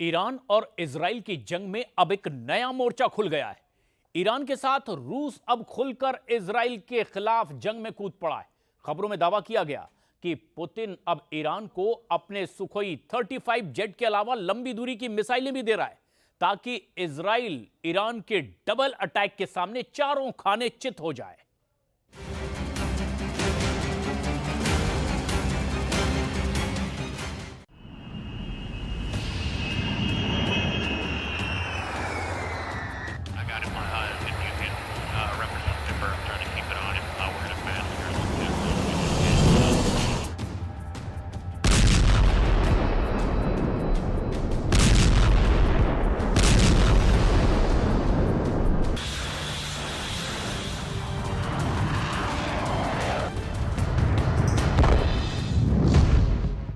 Iran और Israel की जंग में अब एक नया मोर्चा खुल गया है। ईरान के साथ रूस अब खुलकर इजराइल के खिलाफ जंग में कूद पड़ा है। खबरों में दावा किया गया कि पुतिन अब ईरान को अपने सुखोई 35 जेट के अलावा लंबी दूरी की मिसाइलें भी दे रहा है, ताकि इजराइल ईरान के डबल अटैक के सामने चारों खाने चित हो जाए। I got him. If you can, Representative Burke, trying to keep it on him. We're going to pass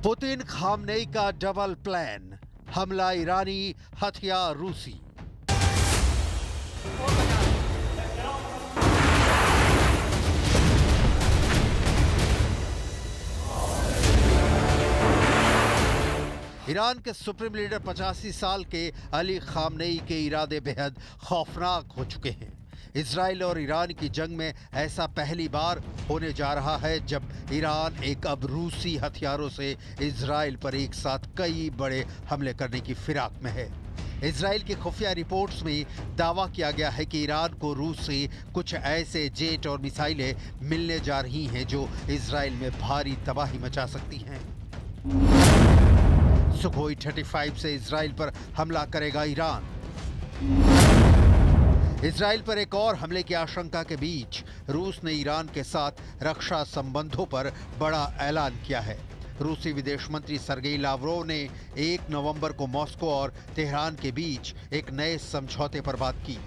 Putin Khamenei का डबल प्लान, हमला ईरानी, हथियार रूसी। ईरान के सुप्रीम लीडर 85 साल के अली खामनेई के इरादे बेहद खौफनाक हो चुके हैं। इजराइल और ईरान की जंग में ऐसा पहली बार होने जा रहा है जब ईरान एक अब रूसी हथियारों से इजराइल पर एक साथ कई बड़े हमले करने की फिराक में है। इजराइल की खुफिया रिपोर्ट्स में दावा किया गया है कि ईरान को रूस से कुछ ऐसे जेट और मिसाइलें मिलने जा रही हैं जो इजराइल में भारी तबाही मचा सकती हैं। सुखोई 35 से इजराइल पर हमला करेगा ईरान। इजराइल पर एक और हमले की आशंका के बीच रूस ने ईरान के साथ रक्षा संबंधों पर बड़ा ऐलान किया है। रूसी विदेश मंत्री सर्गेई लावरोव ने 1 नवंबर को मॉस्को और तेहरान के बीच एक नए समझौते पर बात की।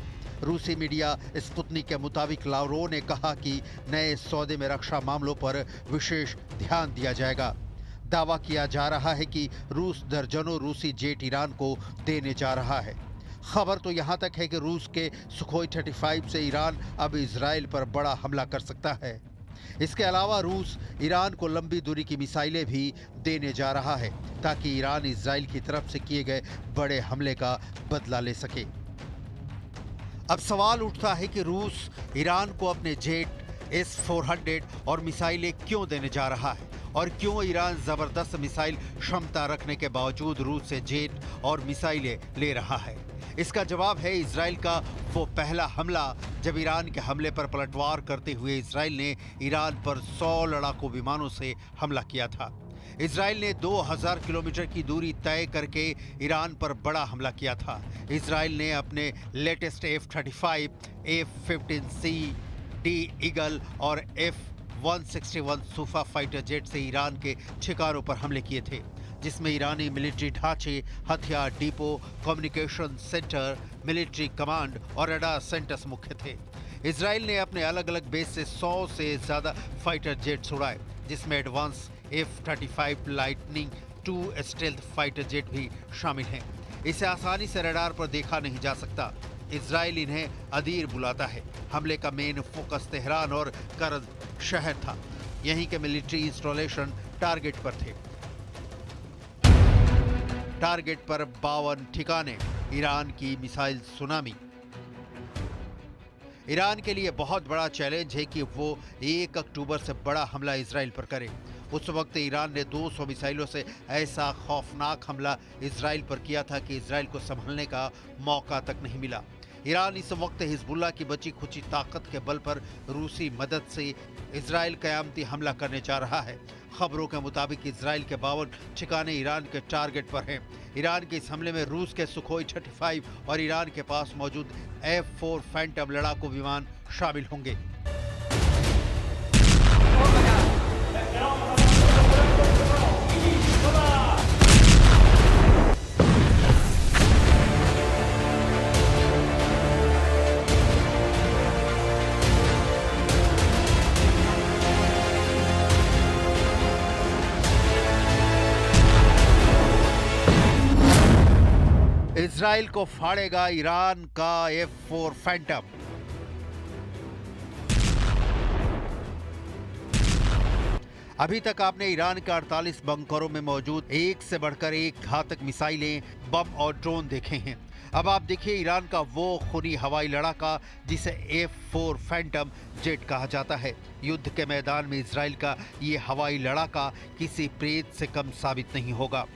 रूसी मीडिया स्पुतनिक के मुताबिक लावरोव ने कहा कि नए सौदे में रक्षा मामलों पर विशेष ध्यान दिया जाएगा। दावा किया जा रहा है कि रूस दर्जनों रूसी जेट ईरान को देने जा रहा है। खबर तो यहां तक है कि रूस के सुखोई 35 से ईरान अब इजराइल पर बड़ा हमला कर सकता है। इसके अलावा रूस ईरान को लंबी दूरी की मिसाइलें भी देने जा रहा है, ताकि ईरान इजराइल की तरफ से किए गए बड़े हमले का बदला ले सके। अब सवाल उठता है कि रूस ईरान को अपने जेट S-400 और मिसाइलें क्यों देने जा रहा है, और क्यों ईरान जबरदस्त मिसाइल क्षमता रखने के बावजूद रूस से जेट और मिसाइलें ले रहा है। इसका जवाब है इजराइल का वो पहला हमला, जब ईरान के हमले पर पलटवार करते हुए इजराइल ने ईरान पर 100 लड़ाकू विमानों से हमला किया था। इजराइल ने 2000 किलोमीटर की दूरी तय करके ईरान पर बड़ा हमला किया था। इजराइल ने अपने latest F-35, F-15C, D eagle और F-161 सूफा फाइटर जेट से ईरान के ठिकानों पर हमले किए थे, जिसमें ईरानी मिलिट्री ढांचे, हथियार depot, communication centre, military command और रडार सेंटर्स मुख्य थे। इजराइल ने अपने अलग अलग बेस से 100 से ज्यादा फाइटर जेट्स उड़ाए, जिसमें advance F-35 lightning II stealth fighter jet भी शामिल हैं। इसे आसानी से रडार पर देखा नहीं जा सकता। इजराइल इन्हें अदीर बुलाता है। हमले का मेन फोकस तेहरान और करज शहर था। यहीं के मिलिट्री इंस्टॉलेशन टारगेट पर थे। टारगेट पर 52 ठिकाने, ईरान की मिसाइल सुनामी। ईरान के लिए बहुत बड़ा चैलेंज है कि वो 1 अक्टूबर से बड़ा हमला इजराइल पर करे। उस वक्त ईरान ने 200 मिसाइलों से ऐसा खौफनाक हमला इजराइल पर किया था कि इजराइल को संभलने का मौका तक नहीं मिला। ईरान इस वक्त हिजबुल्लाह की बची खुची ताकत के बल पर रूसी मदद से इजराइल कयामती हमला करने जा रहा है। खबरों के मुताबिक इजराइल के 52 ठिकाने ईरान के टारगेट पर हैं। ईरान के इस हमले में रूस के सुखोई 35 और ईरान के पास मौजूद F-4 फैंटम लड़ाकू विमान शामिल होंगे। इजराइल को फाड़ेगा ईरान का F-4 फैंटम। अभी तक आपने ईरान के 48 बंकरों में मौजूद एक से बढ़कर एक घातक मिसाइलें, बम और ड्रोन देखे हैं। अब आप देखिए ईरान का वो खूनी हवाई लड़ाका जिसे F4 फैंटम जेट कहा जाता है। युद्ध के मैदान में इजराइल का ये हवाई लड़ाका किसी प्रेत से कम साबित नहीं होगा।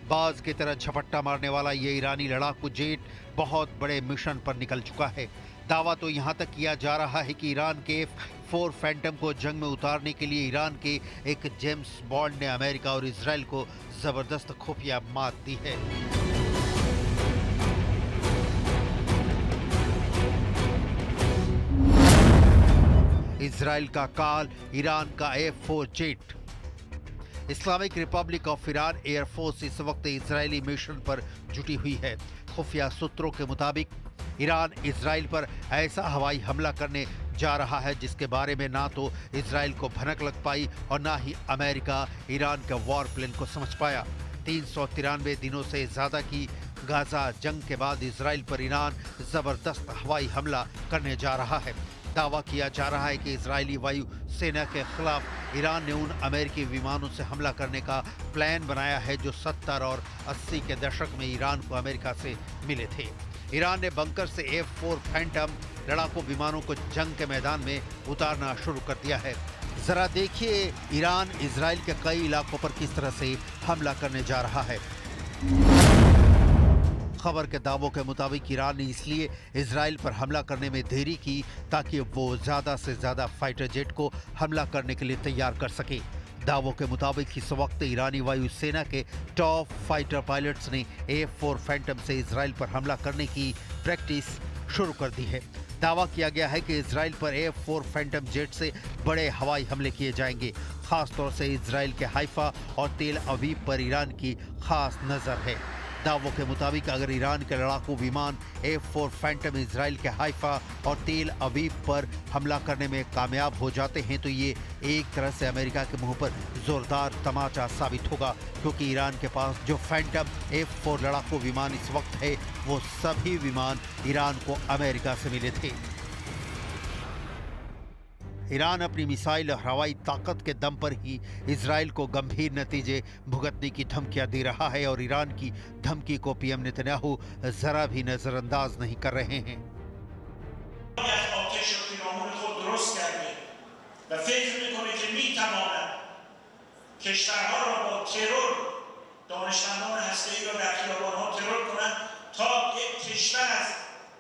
बाज की तरह झपट्टा मारने वाला ये ईरानी लड़ाकू जेट बहुत बड़े मिशन पर निकल चुका है। दावा तो यहाँ तक किया जा रहा है कि ईरान के F4 फैंटम को जंग में उतारने के लिए ईरान के एक जेम्स बॉन्ड ने अमेरिका और इजराइल को जबरदस्त खुफिया मात दी है। इजराइल का काल, ईरान का F4 jet. Islamic Republic of Iran air force इस वक्त इजरायली मिशन पर जुटी हुई है। खुफिया सूत्रों के मुताबिक ईरान इजराइल पर ऐसा हवाई हमला करने जा रहा है जिसके बारे में ना तो इजराइल को भनक लग पाई और ना ही अमेरिका ईरान के वॉर प्लान को समझ पाया। 393 दिनों से ज्यादा की गाजा जंग के बाद इजराइल पर ईरान जबरदस्त हवाई हमला करने जा रहा है। दावा किया जा रहा है कि इजरायली वायु सेना के खिलाफ ईरान ने उन अमेरिकी विमानों से हमला करने का प्लान बनाया है जो 70 और 80 के दशक में ईरान को अमेरिका से मिले थे। ईरान ने बंकर से F4 फैंटम लड़ाकू विमानों को जंग के मैदान में उतारना शुरू कर दिया है। जरा देखिए ईरान इजराइल के कई इलाकों पर किस तरह से हमला करने जा रहा है। खबर के दावों के मुताबिक ईरान ने इसलिए इजराइल पर हमला करने में देरी की ताकि वो ज्यादा से ज्यादा फाइटर जेट को हमला करने के लिए तैयार कर सके। दावों के मुताबिक इस वक्त ईरानी वायुसेना के टॉप फाइटर पायलट्स ने F4 फैंटम से इजराइल पर हमला करने की प्रैक्टिस शुरू कर दी है। दावा किया गया है कि इजराइल पर F4 फैंटम जेट से बड़े हवाई हमले किए जाएंगे। खासतौर से इजराइल के हाइफा और तेल अवीव पर ईरान की खास नजर है। दावों के मुताबिक अगर ईरान के लड़ाकू विमान F4 फैंटम इजराइल के हाइफा और तेल अवीव पर हमला करने में कामयाब हो जाते हैं तो ये एक तरह से अमेरिका के मुंह पर जोरदार तमाचा साबित होगा, क्योंकि ईरान के पास जो फैंटम F4 लड़ाकू विमान इस वक्त है वो सभी विमान ईरान को अमेरिका से मिले थे। ईरान अपनी मिसाइल और हवाई ताकत के दम पर ही इजराइल को गंभीर नतीजे भुगतने की धमकियां दे रहा है और ईरान की धमकी को पीएम नेतन्याहू जरा भी नजरअंदाज नहीं कर रहे हैं।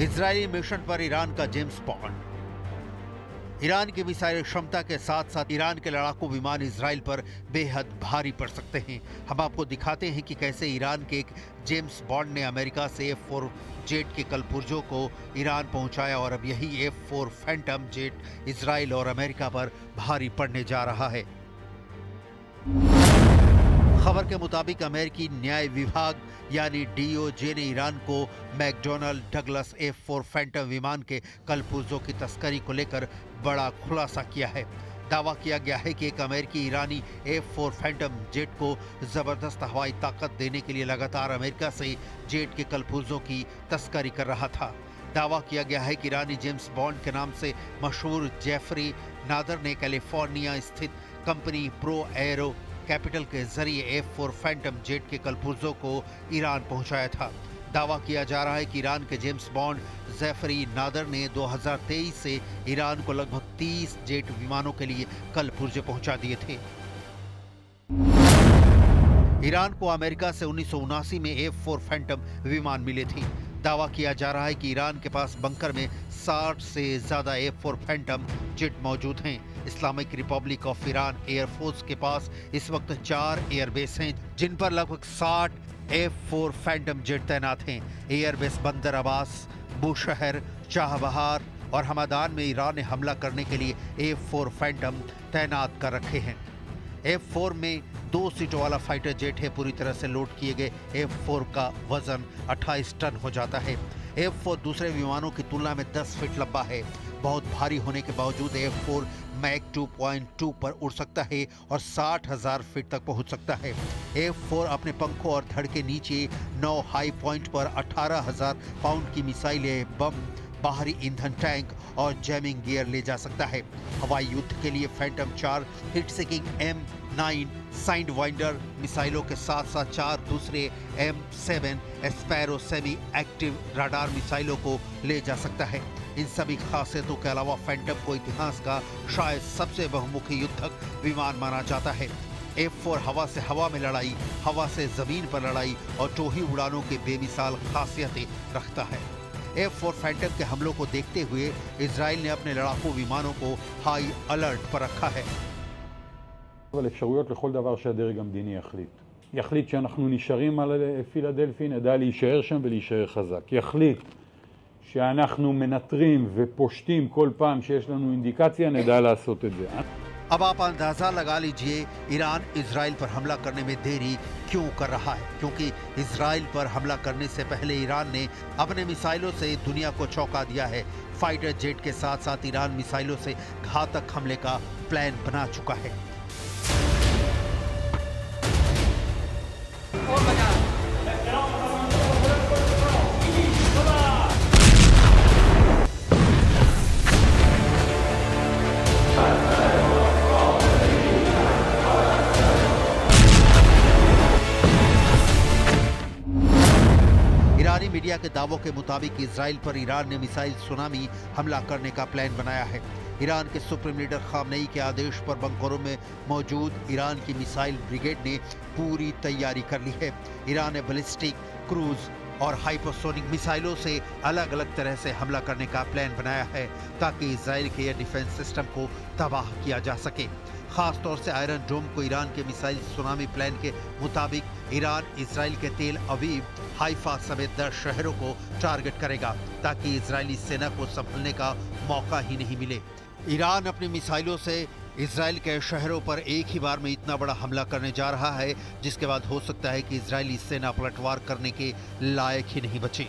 इजरायली मिशन पर ईरान का जेम्स बॉन्ड। ईरान की मिसाइल क्षमता के साथ साथ ईरान के लड़ाकू विमान इजराइल पर बेहद भारी पड़ सकते हैं। हम आपको दिखाते हैं कि कैसे ईरान के एक जेम्स बॉन्ड ने अमेरिका से F4 जेट के कलपुर्जों को ईरान पहुंचाया और अब यही F4 फैंटम जेट इजराइल और अमेरिका पर भारी पड़ने जा रहा है। खबर के मुताबिक अमेरिकी न्याय विभाग यानी DOJ ने ईरान को मैकडोनाल्ड डगलस F4 फैंटम विमान के कलपुर्जों की तस्करी को लेकर बड़ा खुलासा किया है। दावा किया गया है कि एक अमेरिकी ईरानी F4 फैंटम जेट को जबरदस्त हवाई ताकत देने के लिए लगातार अमेरिका से जेट के कलपुर्जों की तस्करी कर रहा था। दावा किया गया है कि ईरानी जेम्स बॉन्ड के नाम से मशहूर जेफरी नादर ने कैलिफोर्निया स्थित कंपनी प्रो एरो कैपिटल के जरिए F4 फैंटम जेट के कलपुर्जों को ईरान पहुंचाया था। दावा किया जा रहा है कि ईरान के जेम्स बॉन्ड जेफरी नादर ने 2023 से ईरान को लगभग 30 जेट विमानों के लिए कलपुर्जे पहुंचा दिए थे। ईरान को अमेरिका से 1979 में F4 फैंटम विमान मिले थे। दावा किया जा रहा है कि ईरान के पास बंकर में 60 से ज्यादा F4 फैंटम जेट मौजूद हैं। Islamic Republic of Iran air force के पास इस वक्त 4 एयरबेस हैं जिन पर लगभग 60 F4 फैंटम जेट तैनात हैं। एयरबेस बंदर अब्बास, बुशहर, चाहबहार और हमादान में ईरान ने हमला करने के लिए F4 फैंटम तैनात कर रखे हैं। F4 में 2 सीटों वाला फाइटर जेट है। पूरी तरह से लोड किए गए F4 का वजन 28 टन हो जाता है। F4 दूसरे विमानों की तुलना में 10 फीट लंबा है। बहुत भारी होने के बावजूद F4 मैक 2.2 पर उड़ सकता है और 60,000 फीट तक पहुंच सकता है। F4 अपने पंखों और धड़ के नीचे 9 हाई पॉइंट पर 18,000 पाउंड की मिसाइलें, बम, बाहरी ईंधन टैंक और जैमिंग गियर ले जा सकता है। हवाई युद्ध के लिए Phantom 4 hit seeking M9 side winder मिसाइलों के साथ साथ 4 दूसरे M7 sparrow semi active radar मिसाइलों को ले जा सकता है। इन सभी खासियतों के अलावा फैंटम को इतिहास का शायद सबसे बहुमुखी युद्धक विमान माना जाता है। F4 हवा से हवा में लड़ाई, हवा से जमीन पर लड़ाई और टोही उड़ानों के बेमिसाल खासियतें रखता है। F4 फैंटम के हमलों को देखते हुए इजराइल ने अपने लड़ाकू विमानों को हाई अलर्ट पर रखा है। אבל אפשרויות לכל דבר שהדרג המדיני יחליט שאנחנו נשארים על פילדלפי, נדע להישאר שם ולהישאר חזק. יחליט שאנחנו מנטרים ופושטים כל פעם שיש לנו אינדיקציה, נדע לעשות את זה. अब आप अंदाजा लगा लीजिए ईरान इजराइल पर हमला करने में देरी क्यों कर रहा है, क्योंकि इजराइल पर हमला करने से पहले ईरान ने अपने मिसाइलों से दुनिया को चौंका दिया है। फाइटर जेट के साथ साथ ईरान मिसाइलों से घातक हमले का प्लान बना चुका है। ईरानी मीडिया के दावों के मुताबिक इजराइल पर ईरान ने मिसाइल सुनामी हमला करने का प्लान बनाया है। ईरान के सुप्रीम लीडर खामनेई के आदेश पर बंकरों में मौजूद ईरान की मिसाइल ब्रिगेड ने पूरी तैयारी कर ली है। ईरान ने बैलिस्टिक, क्रूज और हाइपरसोनिक मिसाइलों से अलग अलग तरह से हमला करने का प्लान बनाया है ताकि इजराइल के एयर डिफेंस सिस्टम को तबाह किया जा सके। खास तौर से आयरन डोम को ईरान के मिसाइल सुनामी प्लान के मुताबिक ईरान इजराइल के तेल अवीव, हाइफा समेत 10 शहरों को टारगेट करेगा ताकि इजरायली सेना को संभलने का मौका ही नहीं मिले। ईरान अपनी मिसाइलों से इजराइल के शहरों पर एक ही बार में इतना बड़ा हमला करने जा रहा है जिसके बाद हो सकता है कि इजरायली सेना पलटवार करने के लायक ही नहीं बची।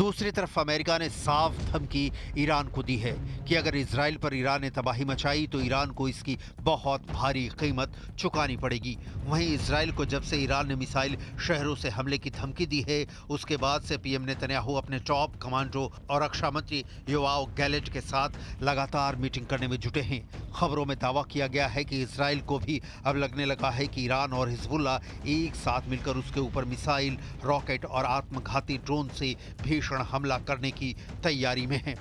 दूसरी तरफ अमेरिका ने साफ धमकी ईरान को दी है कि अगर इजराइल पर ईरान ने तबाही मचाई तो ईरान को इसकी बहुत भारी कीमत चुकानी पड़ेगी। वहीं इजराइल को जब से ईरान ने मिसाइल शहरों से हमले की धमकी दी है उसके बाद से पीएम नेतन्याहू अपने टॉप कमांडो और रक्षा मंत्री योआव गैलेंट के साथ लगातार मीटिंग करने में जुटे हैं। खबरों में दावा किया गया है कि इजराइल को भी अब लगने लगा है कि ईरान और हिजबुल्ला एक साथ मिलकर उसके ऊपर मिसाइल, रॉकेट और आत्मघाती ड्रोन से भीषण हमला करने की तैयारी में है।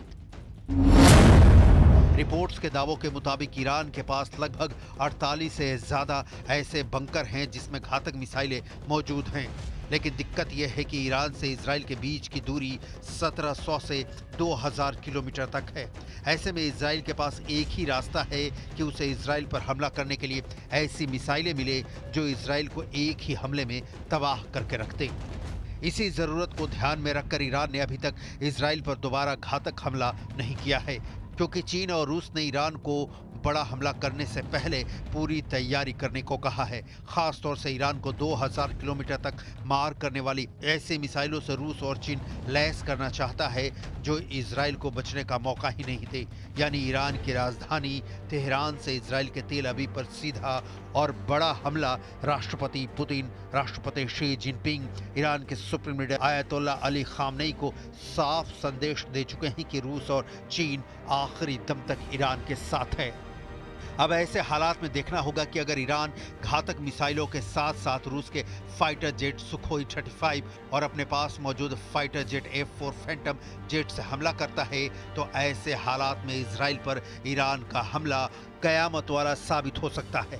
रिपोर्ट्स के दावों के मुताबिक ईरान के पास लगभग 48 से ज्यादा ऐसे बंकर हैं जिसमें घातक मिसाइलें मौजूद हैं। लेकिन दिक्कत यह है कि ईरान से इजराइल के बीच की दूरी 1700 से 2000 किलोमीटर तक है। ऐसे में इजराइल के पास एक ही रास्ता है कि उसे इजराइल पर हमला करने के लिए ऐसी मिसाइलें मिले जो इजराइल को एक ही हमले में तबाह करके रख दें। इसी जरूरत को ध्यान में रखकर ईरान ने अभी तक इजराइल पर दोबारा घातक हमला नहीं किया है, क्योंकि चीन और रूस ने ईरान को बड़ा हमला करने से पहले पूरी तैयारी करने को कहा है। खास तौर से ईरान को 2000 किलोमीटर तक मार करने वाली ऐसी मिसाइलों से रूस और चीन लैस करना चाहता है जो इजराइल को बचने का मौका ही नहीं दे। यानी ईरान की राजधानी तेहरान से इजराइल के तेल अवीव पर सीधा और बड़ा हमला राष्ट्रपति पुतिन, राष्ट्रपति शी जिनपिंग, ईरान के सुप्रीम लीडर आयतोल्ला अली खामनेई को साफ संदेश दे चुके हैं कि रूस और चीन आखिरी दम तक ईरान के साथ है। अब ऐसे हालात में देखना होगा कि अगर ईरान घातक मिसाइलों के साथ साथ रूस के फाइटर जेट सुखोई 35 और अपने पास मौजूद fighter jet F4 Phantom jet से हमला करता है तो ऐसे हालात में इजराइल पर ईरान का हमला कयामत वाला साबित हो सकता है।